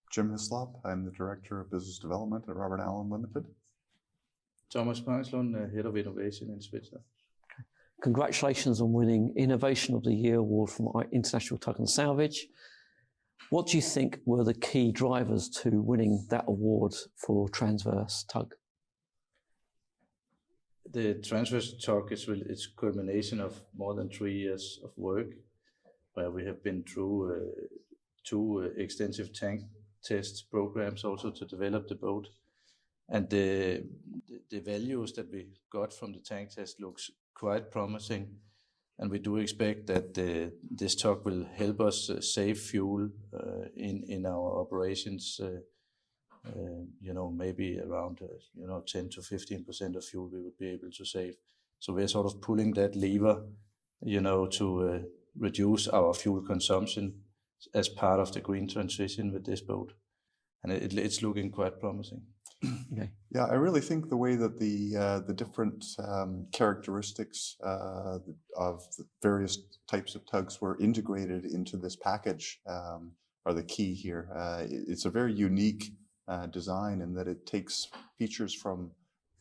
Jim Hyslop. I'm the Director of Business Development at Robert Allan Limited. Thomas Bangslund, Head of Innovation in Svitzer. Congratulations on winning Innovation of the Year award from International Tug and Salvage. What do you think were the key drivers to winning that award for TRAnsverse tug? The TRAnsverse tug is really its culmination of more than 3 years of work, where we have been through two extensive tank test programs also to develop the boat. And the values that we got from the tank test looks quite promising, and we do expect that this tug will help us save fuel in our operations. Maybe around 10 to 15% of fuel we would be able to save. So we're sort of pulling that lever, to reduce our fuel consumption as part of the green transition with this boat, and it's looking quite promising. Okay. Yeah, I really think the way that the different characteristics of the various types of tugs were integrated into this package are the key here. It's a very unique design in that it takes features from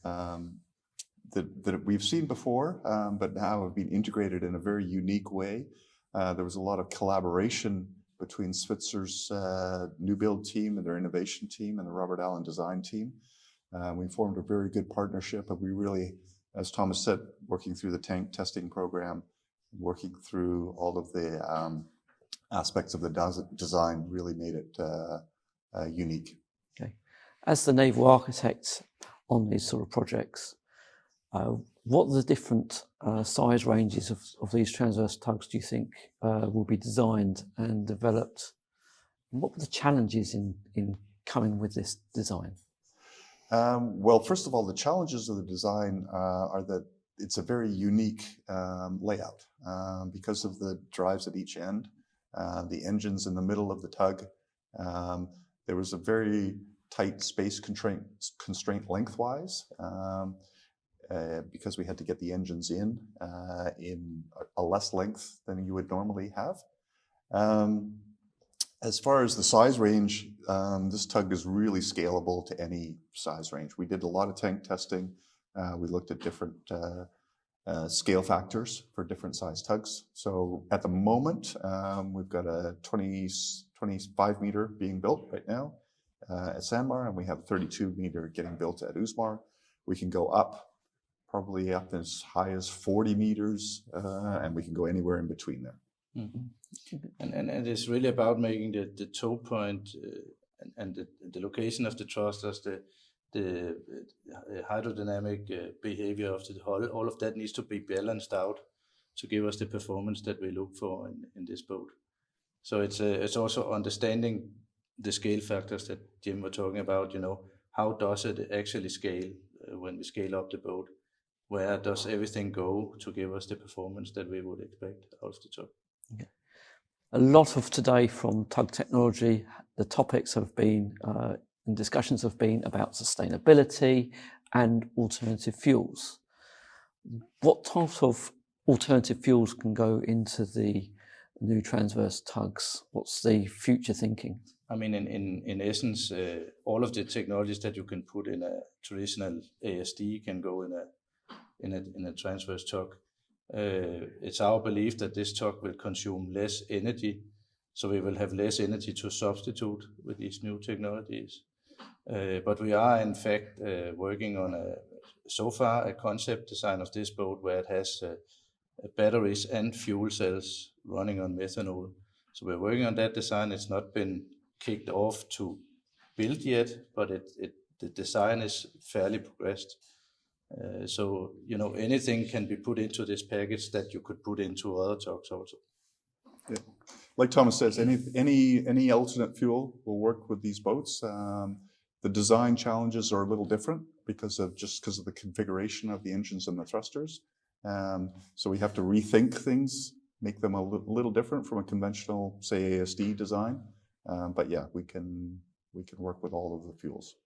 that we've seen before, but now have been integrated in a very unique way. There was a lot of collaboration between Svitzer's new build team and their innovation team and the Robert Allan design team. We formed a very good partnership, and we really, as Thomas said, working through the tank testing program, working through all of the aspects of the design really made it unique. Okay. As the naval architect on these sort of projects, what are the different size ranges of these TRAnsverse tugs do you think will be designed and developed? And what were the challenges in coming with this design? Well, first of all, the challenges of the design are that it's a very unique layout because of the drives at each end, the engines in the middle of the tug. There was a very tight space constraint lengthwise because we had to get the engines in a less length than you would normally have. As far as the size range, this tug is really scalable to any size range. We did a lot of tank testing. We looked at different scale factors for different size tugs. So at the moment, we've got a 25 meter being built right now at Sandmar, and we have a 32 meter getting built at Usmar. We can go probably up as high as 40 meters, and we can go anywhere in between there. Mm-hmm. And it's really about making the tow point and the location of the thrusters, the hydrodynamic behavior of the hull. All of that needs to be balanced out to give us the performance that we look for in this boat. So it's also understanding the scale factors that Jim was talking about. How does it actually scale when we scale up the boat? Where does everything go to give us the performance that we would expect out of the tug? Okay. A lot of today from tug technology, the topics have been and discussions have been about sustainability and alternative fuels. What types of alternative fuels can go into the new TRAnsverse tugs? What's the future thinking? I mean, in essence, all of the technologies that you can put in a traditional ASD can go in a TRAnsverse tug. It's our belief that this tug will consume less energy, so we will have less energy to substitute with these new technologies. But we are in fact working on so far a concept design of this boat where it has batteries and fuel cells running on methanol. So we're working on that design. It's not been kicked off to build yet, but the design is fairly progressed. So anything can be put into this package that you could put into other tugs also. Yeah. Like Thomas says, any alternate fuel will work with these boats. The design challenges are a little different because of the configuration of the engines and the thrusters. So we have to rethink things, make them a little different from a conventional, say, ASD design. But yeah, we can work with all of the fuels.